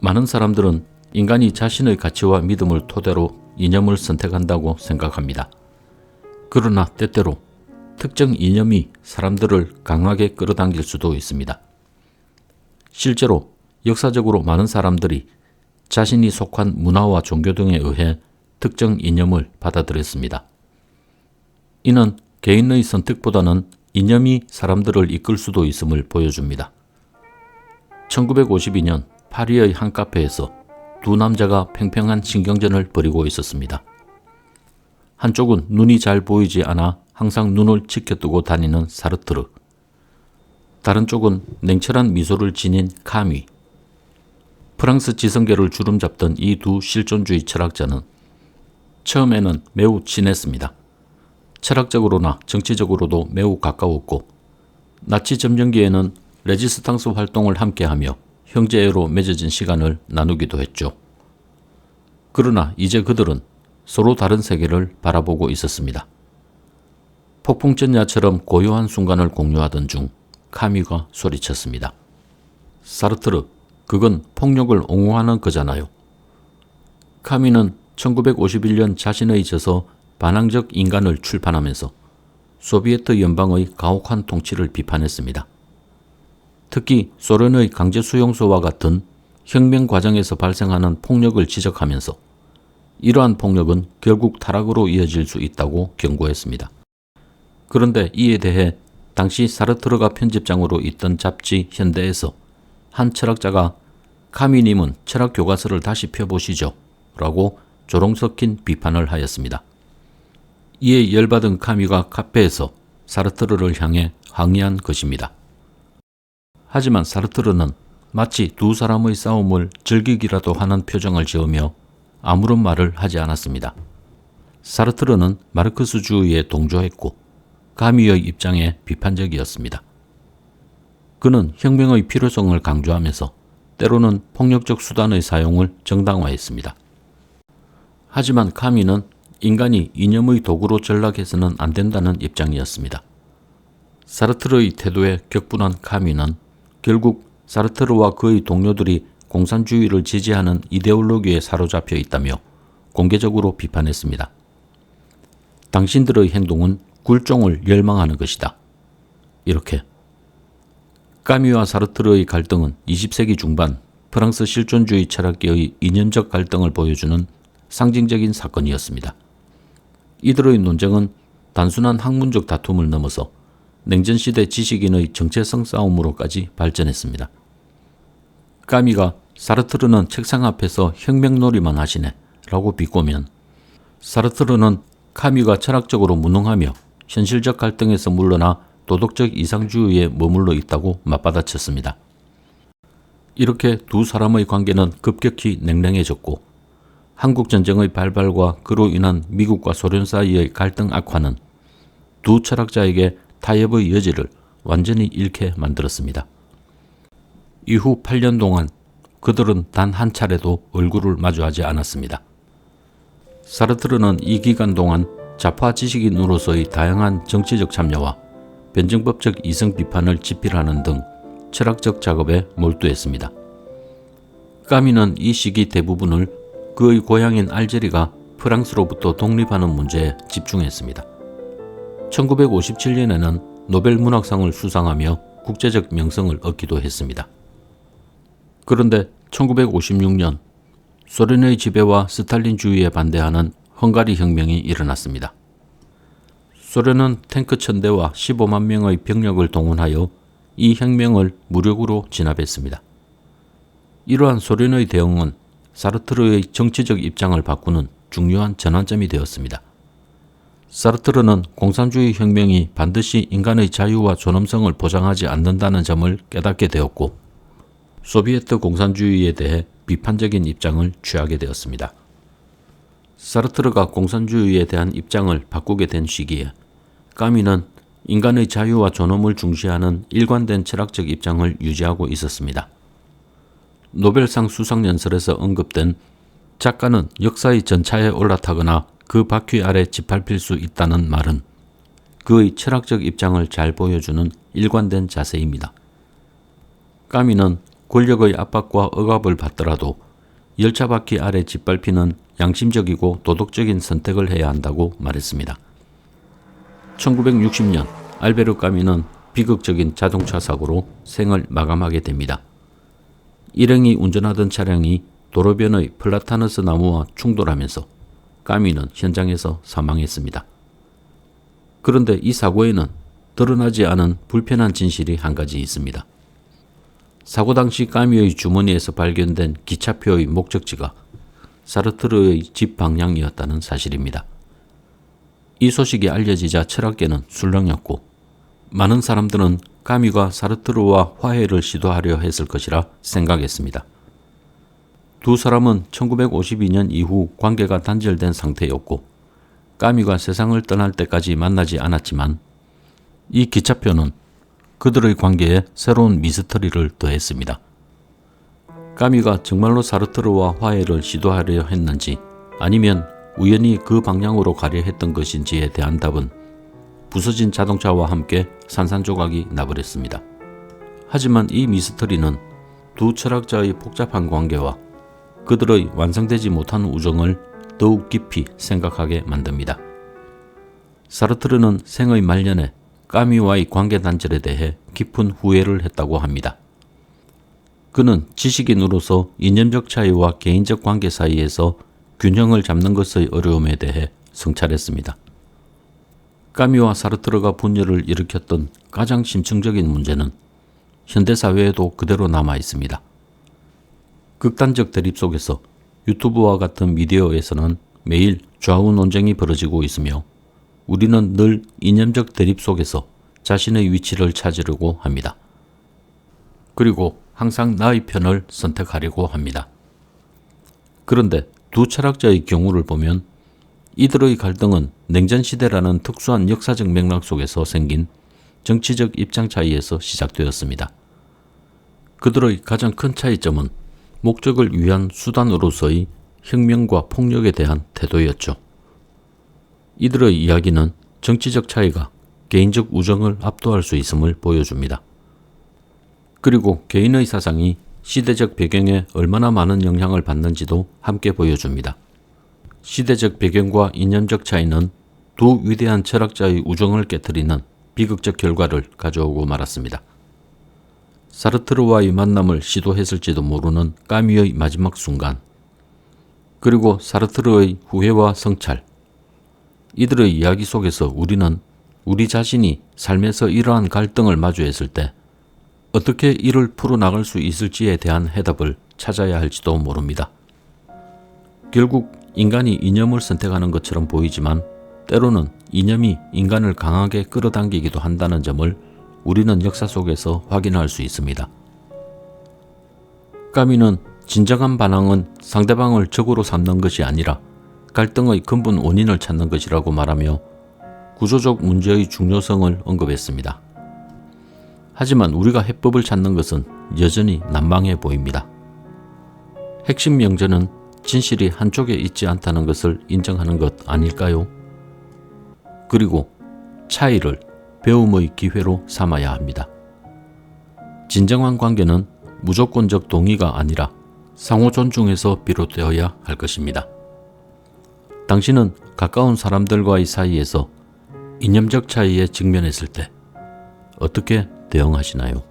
많은 사람들은 인간이 자신의 가치와 믿음을 토대로 이념을 선택한다고 생각합니다. 그러나 때때로 특정 이념이 사람들을 강하게 끌어당길 수도 있습니다. 실제로 역사적으로 많은 사람들이 자신이 속한 문화와 종교 등에 의해 특정 이념을 받아들였습니다. 이는 개인의 선택보다는 이념이 사람들을 이끌 수도 있음을 보여줍니다. 1952년 파리의 한 카페에서 두 남자가 팽팽한 신경전을 벌이고 있었습니다. 한쪽은 눈이 잘 보이지 않아 항상 눈을 치켜뜨고 다니는 사르트르, 다른 쪽은 냉철한 미소를 지닌 카미. 프랑스 지성계를 주름잡던 이 두 실존주의 철학자는 처음에는 매우 친했습니다. 철학적으로나 정치적으로도 매우 가까웠고 나치 점령기에는 레지스탕스 활동을 함께하며 형제애로 맺어진 시간을 나누기도 했죠. 그러나 이제 그들은 서로 다른 세계를 바라보고 있었습니다. 폭풍전야처럼 고요한 순간을 공유하던 중 카미가 소리쳤습니다. 사르트르, 그건 폭력을 옹호하는 거잖아요. 카미는 1951년 자신의 저서 반항적 인간을 출판하면서 소비에트 연방의 가혹한 통치를 비판했습니다. 특히 소련의 강제 수용소와 같은 혁명 과정에서 발생하는 폭력을 지적하면서 이러한 폭력은 결국 타락으로 이어질 수 있다고 경고했습니다. 그런데 이에 대해 당시 사르트르가 편집장으로 있던 잡지 현대에서 한 철학자가 카미님은 철학 교과서를 다시 펴보시죠 라고 조롱 섞인 비판을 하였습니다. 이에 열받은 카미가 카페에서 사르트르를 향해 항의한 것입니다. 하지만 사르트르는 마치 두 사람의 싸움을 즐기기라도 하는 표정을 지으며 아무런 말을 하지 않았습니다. 사르트르는 마르크스주의에 동조했고 카미의 입장에 비판적이었습니다. 그는 혁명의 필요성을 강조하면서 때로는 폭력적 수단의 사용을 정당화했습니다. 하지만 카미는 인간이 이념의 도구로 전락해서는 안 된다는 입장이었습니다. 사르트르의 태도에 격분한 카미는 결국 사르트르와 그의 동료들이 공산주의를 지지하는 이데올로기에 사로잡혀 있다며 공개적으로 비판했습니다. 당신들의 행동은 굴종을 열망하는 것이다. 이렇게 카미와 사르트르의 갈등은 20세기 중반 프랑스 실존주의 철학계의 이념적 갈등을 보여주는 상징적인 사건이었습니다. 이들의 논쟁은 단순한 학문적 다툼을 넘어서 냉전시대 지식인의 정체성 싸움으로까지 발전했습니다. 카미가 사르트르는 책상 앞에서 혁명놀이만 하시네 라고 비꼬면 사르트르는 카미가 철학적으로 무능하며 현실적 갈등에서 물러나 도덕적 이상주의에 머물러 있다고 맞받아쳤습니다. 이렇게 두 사람의 관계는 급격히 냉랭해졌고 한국전쟁의 발발과 그로 인한 미국과 소련 사이의 갈등 악화는 두 철학자에게 타협의 여지를 완전히 잃게 만들었습니다. 이후 8년 동안 그들은 단 한 차례도 얼굴을 마주하지 않았습니다. 사르트르는 이 기간 동안 좌파 지식인으로서의 다양한 정치적 참여와 변증법적 이성 비판을 집필하는 등 철학적 작업에 몰두했습니다. 카미는 이 시기 대부분을 그의 고향인 알제리가 프랑스로부터 독립하는 문제에 집중했습니다. 1957년에는 노벨 문학상을 수상하며 국제적 명성을 얻기도 했습니다. 그런데 1956년 소련의 지배와 스탈린주의에 반대하는 헝가리 혁명이 일어났습니다. 소련은 탱크 1000대와 15만 명의 병력을 동원하여 이 혁명을 무력으로 진압했습니다. 이러한 소련의 대응은 사르트르의 정치적 입장을 바꾸는 중요한 전환점이 되었습니다. 사르트르는 공산주의 혁명이 반드시 인간의 자유와 존엄성을 보장하지 않는다는 점을 깨닫게 되었고 소비에트 공산주의에 대해 비판적인 입장을 취하게 되었습니다. 사르트르가 공산주의에 대한 입장을 바꾸게 된 시기에 카미는 인간의 자유와 존엄을 중시하는 일관된 철학적 입장을 유지하고 있었습니다. 노벨상 수상연설에서 언급된 작가는 역사의 전차에 올라타거나 그 바퀴 아래 짓밟힐 수 있다는 말은 그의 철학적 입장을 잘 보여주는 일관된 자세입니다. 카미는 권력의 압박과 억압을 받더라도 열차 바퀴 아래 짓밟히는 양심적이고 도덕적인 선택을 해야 한다고 말했습니다. 1960년 알베르 까뮈는 비극적인 자동차 사고로 생을 마감하게 됩니다. 일행이 운전하던 차량이 도로변의 플라타너스 나무와 충돌하면서 까뮈는 현장에서 사망했습니다. 그런데 이 사고에는 드러나지 않은 불편한 진실이 한 가지 있습니다. 사고 당시 까뮈의 주머니에서 발견된 기차표의 목적지가 사르트르의 집 방향이었다는 사실입니다. 이 소식이 알려지자 철학계는 술렁였고 많은 사람들은 까뮈가 사르트르와 화해를 시도하려 했을 것이라 생각했습니다. 두 사람은 1952년 이후 관계가 단절된 상태였고 까뮈가 세상을 떠날 때까지 만나지 않았지만 이 기차표는 그들의 관계에 새로운 미스터리를 더했습니다. 까뮈가 정말로 사르트르와 화해를 시도하려 했는지 아니면 우연히 그 방향으로 가려 했던 것인지에 대한 답은 부서진 자동차와 함께 산산조각이 나버렸습니다. 하지만 이 미스터리는 두 철학자의 복잡한 관계와 그들의 완성되지 못한 우정을 더욱 깊이 생각하게 만듭니다. 사르트르는 생의 말년에 까뮈와의 관계 단절에 대해 깊은 후회를 했다고 합니다. 그는 지식인으로서 이념적 차이와 개인적 관계 사이에서 균형을 잡는 것의 어려움에 대해 성찰했습니다. 까뮈와 사르트르가 분열을 일으켰던 가장 심층적인 문제는 현대사회에도 그대로 남아 있습니다. 극단적 대립 속에서 유튜브와 같은 미디어에서는 매일 좌우 논쟁이 벌어지고 있으며 우리는 늘 이념적 대립 속에서 자신의 위치를 찾으려고 합니다. 그리고 항상 나의 편을 선택하려고 합니다. 그런데 두 철학자의 경우를 보면 이들의 갈등은 냉전시대라는 특수한 역사적 맥락 속에서 생긴 정치적 입장 차이에서 시작되었습니다. 그들의 가장 큰 차이점은 목적을 위한 수단으로서의 혁명과 폭력에 대한 태도였죠. 이들의 이야기는 정치적 차이가 개인적 우정을 압도할 수 있음을 보여줍니다. 그리고 개인의 사상이 시대적 배경에 얼마나 많은 영향을 받는지도 함께 보여줍니다. 시대적 배경과 이념적 차이는 두 위대한 철학자의 우정을 깨트리는 비극적 결과를 가져오고 말았습니다. 사르트르와의 만남을 시도했을지도 모르는 까뮈의 마지막 순간, 그리고 사르트르의 후회와 성찰, 이들의 이야기 속에서 우리는 우리 자신이 삶에서 이러한 갈등을 마주했을 때 어떻게 이를 풀어나갈 수 있을지에 대한 해답을 찾아야 할지도 모릅니다. 결국 인간이 이념을 선택하는 것처럼 보이지만 때로는 이념이 인간을 강하게 끌어당기기도 한다는 점을 우리는 역사 속에서 확인할 수 있습니다. 까뮈는 진정한 반항은 상대방을 적으로 삼는 것이 아니라 갈등의 근본 원인을 찾는 것이라고 말하며 구조적 문제의 중요성을 언급했습니다. 하지만 우리가 해법을 찾는 것은 여전히 난망해 보입니다. 핵심 명제는 진실이 한쪽에 있지 않다는 것을 인정하는 것 아닐까요? 그리고 차이를 배움의 기회로 삼아야 합니다. 진정한 관계는 무조건적 동의가 아니라 상호 존중에서 비롯되어야 할 것입니다. 당신은 가까운 사람들과의 사이에서 이념적 차이에 직면했을 때 어떻게 대응하시나요?